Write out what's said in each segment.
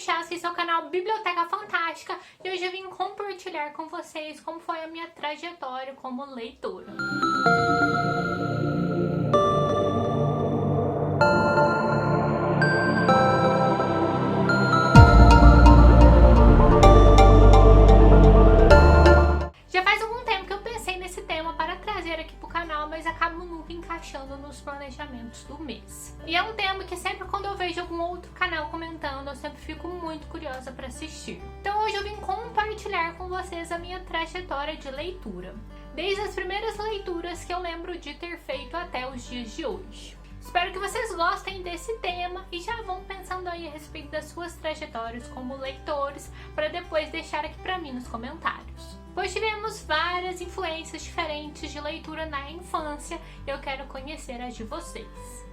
Chassi, esse é o canal Biblioteca Fantástica e hoje eu vim compartilhar com vocês como foi a minha trajetória como leitora. Já faz algum tempo que eu pensei nesse tema para trazer aqui pro canal, mas acabo nunca encaixando nos planejamentos do mês. E é um tema que sempre quando eu vejo algum outro canal comentando, eu sempre fico muito curiosa para assistir. Então hoje eu vim compartilhar com vocês a minha trajetória de leitura, desde as primeiras leituras que eu lembro de ter feito até os dias de hoje. Espero que vocês gostem desse tema e já vão pensando aí a respeito das suas trajetórias como leitores, para depois deixar aqui para mim nos comentários. Pois tivemos várias influências diferentes de leitura na infância, eu quero conhecer as de vocês.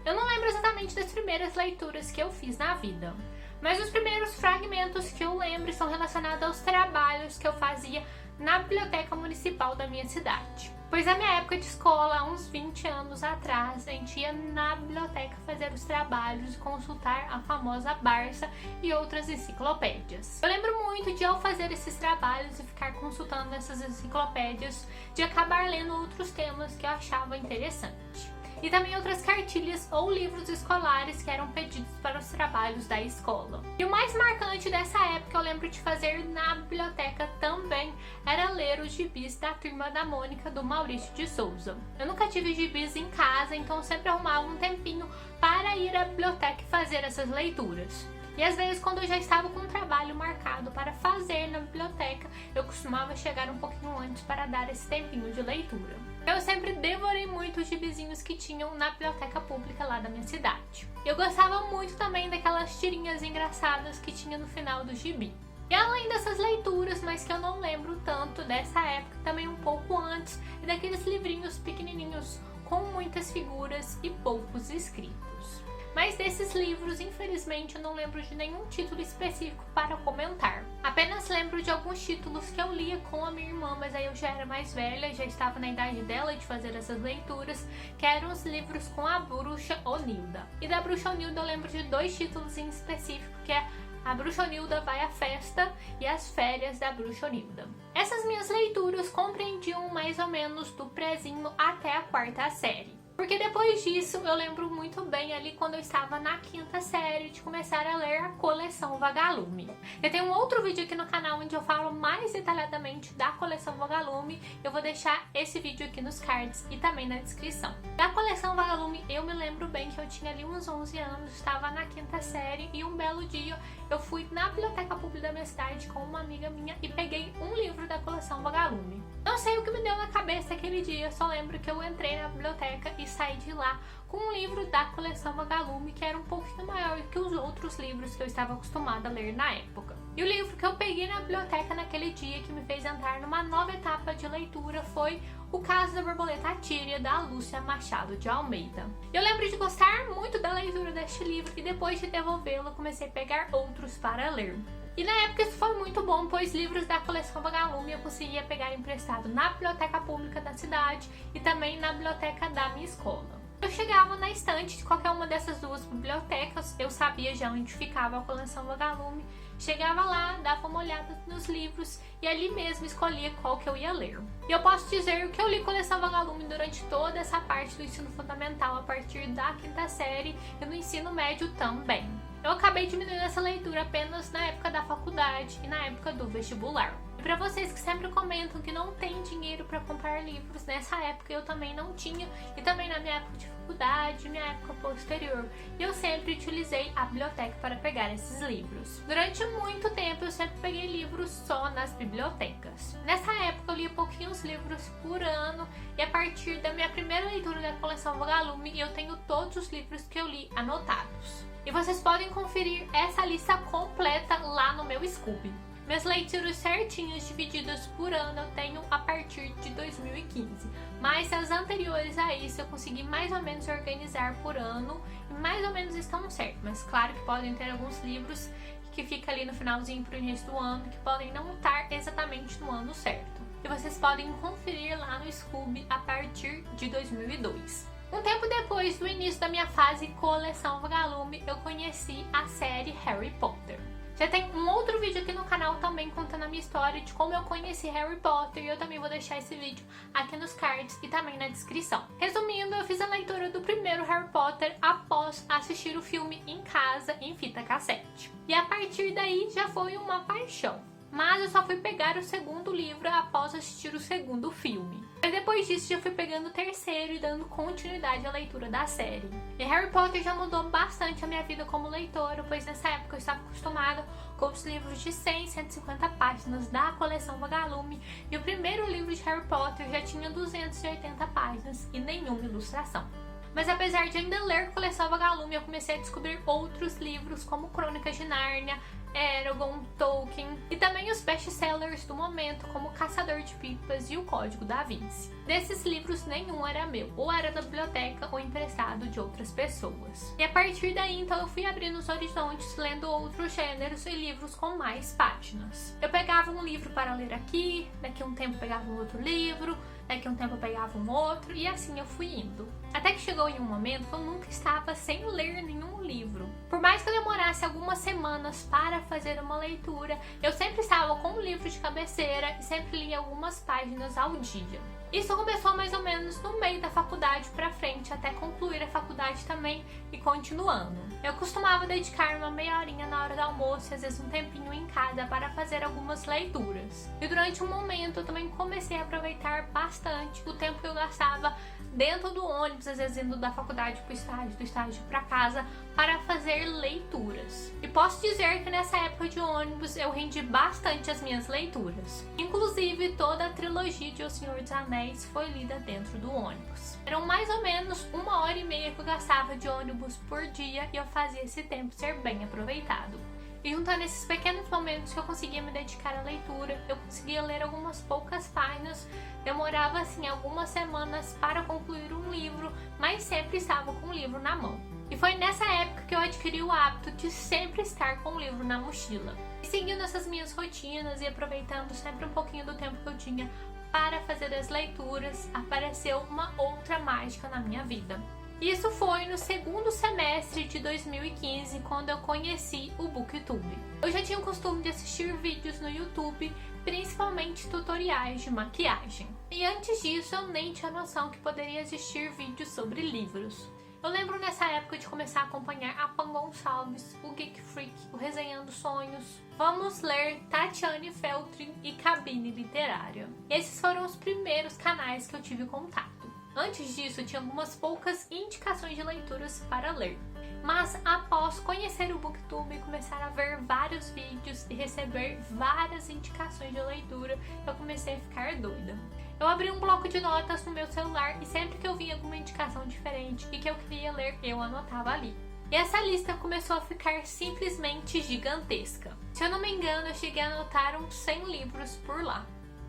Eu não lembro exatamente das primeiras leituras que eu fiz na vida, mas os primeiros fragmentos que eu lembro são relacionados aos trabalhos que eu fazia na biblioteca municipal da minha cidade. Pois na minha época de escola, há uns 20 anos atrás, a gente ia na biblioteca fazer os trabalhos e consultar a famosa Barça e outras enciclopédias. Eu lembro muito de ao fazer esses trabalhos e ficar consultando essas enciclopédias, de acabar lendo outros temas que eu achava interessante. E também outras cartilhas ou livros escolares que eram pedidos para os trabalhos da escola. E o mais marcante dessa época eu lembro de fazer na biblioteca também era ler os gibis da Turma da Mônica do Maurício de Souza. Eu nunca tive gibis em casa, então eu sempre arrumava um tempinho para ir à biblioteca e fazer essas leituras. E às vezes quando eu já estava com um trabalho marcado para fazer na biblioteca, eu costumava chegar um pouquinho antes para dar esse tempinho de leitura. Eu sempre devorei muito os gibizinhos que tinham na biblioteca pública lá da minha cidade. Eu gostava muito também daquelas tirinhas engraçadas que tinha no final do gibi. E além dessas leituras, mas que eu não lembro tanto dessa época, também um pouco antes, e daqueles livrinhos pequenininhos com muitas figuras e poucos escritos. Mas desses livros, infelizmente, eu não lembro de nenhum título específico para comentar. Apenas lembro de alguns títulos que eu lia com a minha irmã, mas aí eu já era mais velha, já estava na idade dela de fazer essas leituras, que eram os livros com a Bruxa Onilda. E da Bruxa Onilda eu lembro de dois títulos em específico, que é A Bruxa Onilda Vai à Festa e As Férias da Bruxa Onilda. Essas minhas leituras compreendiam mais ou menos do prezinho até a quarta série. Porque depois disso eu lembro muito bem ali quando eu estava na quinta série de começar a ler a coleção Vagalume. Eu tenho um outro vídeo aqui no canal onde eu falo mais detalhadamente da coleção Vagalume. Eu vou deixar esse vídeo aqui nos cards e também na descrição. Da coleção Vagalume eu me lembro bem que eu tinha ali uns 11 anos, estava na quinta série e um belo dia eu fui na biblioteca pública da minha cidade com uma amiga minha e peguei um livro da coleção Vagalume. Não sei o que me deu na cabeça aquele dia, só lembro que eu entrei na biblioteca e saí de lá com um livro da coleção Vagalume que era um pouquinho maior que os outros livros que eu estava acostumada a ler na época. E o livro que eu peguei na biblioteca naquele dia que me fez entrar numa nova etapa de leitura foi O Caso da Borboleta Tíria, da Lúcia Machado de Almeida. Eu lembro de gostar muito da leitura deste livro e depois de devolvê-lo comecei a pegar outros para ler. E na época isso foi muito bom, pois livros da coleção Vagalume eu conseguia pegar emprestado na biblioteca pública da cidade e também na biblioteca da minha escola. Eu chegava na estante de qualquer uma dessas duas bibliotecas, eu sabia já onde ficava a coleção Vagalume, chegava lá, dava uma olhada nos livros e ali mesmo escolhia qual que eu ia ler. E eu posso dizer que eu li coleção Vagalume durante toda essa parte do ensino fundamental, a partir da quinta série e no ensino médio também. Eu acabei diminuindo essa leitura apenas na época da faculdade e na época do vestibular. E para vocês que sempre comentam que não tem dinheiro para comprar livros, nessa época eu também não tinha, e também na minha época de faculdade, minha época posterior, eu sempre utilizei a biblioteca para pegar esses livros. Durante muito tempo eu sempre peguei livros só nas bibliotecas. Nessa época eu lia pouquinhos livros por ano e a partir da minha primeira leitura da coleção Vagalume eu tenho todos os livros que eu li anotados. E vocês podem conferir essa lista completa lá no meu Scooby. Minhas leituras certinhas divididas por ano eu tenho a partir de 2015, mas as anteriores a isso eu consegui mais ou menos organizar por ano e mais ou menos estão certos, mas claro que podem ter alguns livros que ficam ali no finalzinho para o início do ano que podem não estar exatamente no ano certo. E vocês podem conferir lá no Scooby a partir de 2002. Um tempo depois do início da minha fase coleção Vagalume, eu conheci a série Harry Potter. Já tem um outro vídeo aqui no canal também contando a minha história de como eu conheci Harry Potter, e eu também vou deixar esse vídeo aqui nos cards e também na descrição. Resumindo, eu fiz a leitura do primeiro Harry Potter após assistir o filme em casa em fita cassete. E a partir daí já foi uma paixão. Mas eu só fui pegar o segundo livro após assistir o segundo filme. Mas depois disso já fui pegando o terceiro e dando continuidade à leitura da série. E Harry Potter já mudou bastante a minha vida como leitora, pois nessa época eu estava acostumada com os livros de 100, 150 páginas da coleção Vagalume, e o primeiro livro de Harry Potter já tinha 280 páginas e nenhuma ilustração. Mas apesar de ainda ler Coleção Vagalume, eu comecei a descobrir outros livros como Crônicas de Nárnia, Eragon, Tolkien e também os best-sellers do momento como Caçador de Pipas e O Código da Vinci. Desses livros nenhum era meu, ou era da biblioteca ou emprestado de outras pessoas. E a partir daí então eu fui abrindo os horizontes, lendo outros gêneros e livros com mais páginas. Eu pegava um livro para ler aqui, daqui a um tempo pegava um outro livro, daqui a um tempo eu pegava um outro, e assim eu fui indo. Até que chegou em um momento que eu nunca estava sem ler nenhum livro. Por mais que eu demorasse algumas semanas para fazer uma leitura, eu sempre estava com um livro de cabeceira e sempre lia algumas páginas ao dia. Isso começou mais ou menos no meio da faculdade pra frente, até concluir a faculdade também e continuando. Eu costumava dedicar uma meia horinha na hora do almoço e às vezes um tempinho em casa para fazer algumas leituras. E durante um momento eu também comecei a aproveitar bastante o tempo que eu gastava dentro do ônibus, às vezes indo da faculdade para o estágio, do estágio para casa, para fazer leituras. E posso dizer que nessa época de ônibus eu rendi bastante as minhas leituras. Inclusive toda a trilogia de O Senhor dos Anéis foi lida dentro do ônibus. Eram mais ou menos 1h30 que eu gastava de ônibus por dia e eu fazia esse tempo ser bem aproveitado. E juntando esses pequenos momentos que eu conseguia me dedicar à leitura, eu conseguia ler algumas poucas páginas, demorava assim algumas semanas para concluir um livro, mas sempre estava com o livro na mão. E foi nessa época que eu adquiri o hábito de sempre estar com o livro na mochila. E seguindo essas minhas rotinas e aproveitando sempre um pouquinho do tempo que eu tinha para fazer as leituras, apareceu uma outra mágica na minha vida. Isso foi no segundo semestre de 2015, quando eu conheci o BookTube. Eu já tinha o costume de assistir vídeos no YouTube, principalmente tutoriais de maquiagem. E antes disso eu nem tinha noção que poderia existir vídeos sobre livros. Eu lembro nessa época de começar a acompanhar a Pan Gonçalves, o Geek Freak, o Resenhando Sonhos, Vamos Ler, Tatiane Feltrin e Cabine Literária. Esses foram os primeiros canais que eu tive contato. Antes disso, eu tinha algumas poucas indicações de leituras para ler. Mas após conhecer o BookTube e começar a ver vários vídeos e receber várias indicações de leitura, eu comecei a ficar doida. Eu abri um bloco de notas no meu celular e sempre que eu via alguma indicação diferente e que eu queria ler, eu anotava ali. E essa lista começou a ficar simplesmente gigantesca. Se eu não me engano, eu cheguei a anotar uns 100 livros por lá.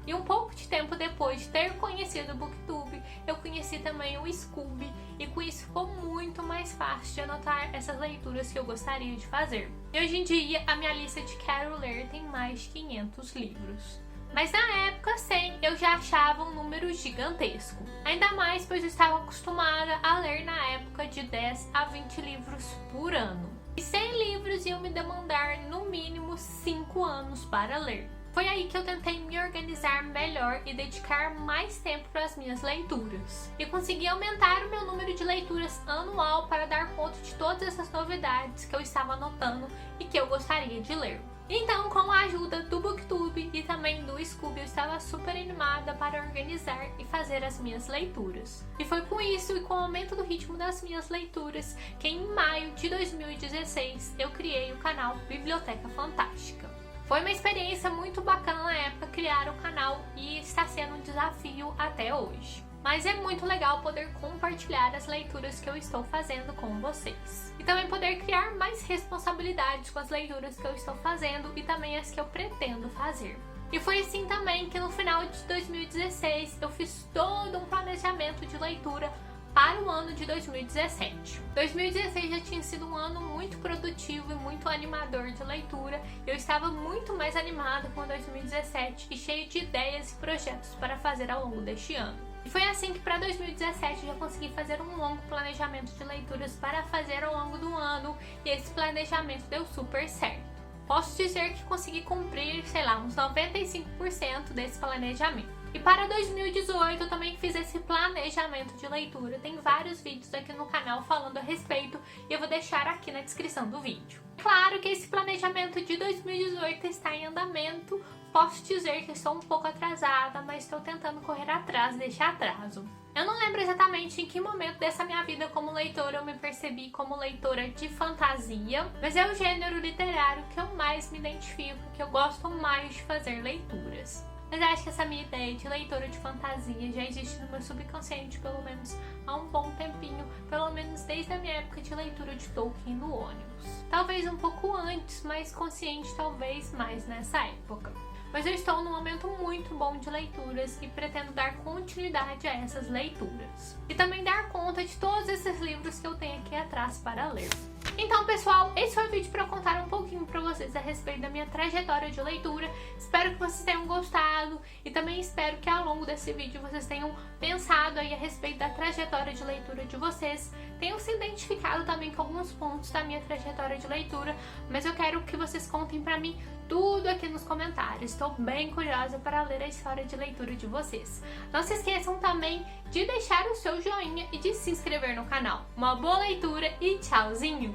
E um pouco de tempo depois de ter conhecido o BookTube, eu conheci também o Scooby, e com isso ficou muito mais fácil de anotar essas leituras que eu gostaria de fazer. E hoje em dia, a minha lista de quero ler tem mais de 500 livros. Mas na época 100 eu já achava um número gigantesco. Ainda mais pois eu estava acostumada a ler na época de 10 a 20 livros por ano. E 100 livros iam me demandar no mínimo 5 anos para ler. Foi aí que eu tentei me organizar melhor e dedicar mais tempo para as minhas leituras. E consegui aumentar o meu número de leituras anual para dar conta de todas essas novidades que eu estava anotando e que eu gostaria de ler. Então, com a ajuda do BookTube e também do Scooby, eu estava super animada para organizar e fazer as minhas leituras. E foi com isso e com o aumento do ritmo das minhas leituras que em maio de 2016 eu criei o canal Biblioteca Fantástica. Foi uma experiência muito bacana na época criar o canal e está sendo um desafio até hoje. Mas é muito legal poder compartilhar as leituras que eu estou fazendo com vocês. E também poder criar mais responsabilidades com as leituras que eu estou fazendo e também as que eu pretendo fazer. E foi assim também que no final de 2016 eu fiz todo um planejamento de leitura para o ano de 2017. 2016 já tinha sido um ano muito produtivo e muito animador de leitura. Eu estava muito mais animada com 2017 e cheio de ideias e projetos para fazer ao longo deste ano. E foi assim que para 2017 eu já consegui fazer um longo planejamento de leituras para fazer ao longo do ano, e esse planejamento deu super certo. posso dizer que consegui cumprir, sei lá, uns 95% desse planejamento. E para 2018 eu também fiz esse planejamento de leitura. Tem vários vídeos aqui no canal falando a respeito e eu vou deixar aqui na descrição do vídeo. Claro que esse planejamento de 2018 está em andamento. Posso dizer que estou um pouco atrasada, mas estou tentando correr atrás desse atraso. Eu não lembro exatamente em que momento dessa minha vida como leitora eu me percebi como leitora de fantasia, mas é o gênero literário que eu mais me identifico, que eu gosto mais de fazer leituras. Mas acho que essa minha ideia de leitora de fantasia já existe no meu subconsciente pelo menos há um bom tempinho, pelo menos desde a minha época de leitura de Tolkien no ônibus. Talvez um pouco antes, mas consciente talvez mais nessa época. Mas eu estou num momento muito bom de leituras e pretendo dar continuidade a essas leituras. E também dar conta de todos esses livros que eu tenho aqui atrás para ler. Então, pessoal, esse foi o vídeo para contar um pouquinho para vocês a respeito da minha trajetória de leitura. Espero que vocês tenham gostado e também espero que ao longo desse vídeo vocês tenham pensado aí a respeito da trajetória de leitura de vocês, tenham se identificado também com alguns pontos da minha trajetória de leitura, mas eu quero que vocês contem para mim tudo aqui nos comentários. Estou bem curiosa para ler a história de leitura de vocês. Não se esqueçam também de deixar o seu joinha e de se inscrever no canal. Uma boa leitura e tchauzinho!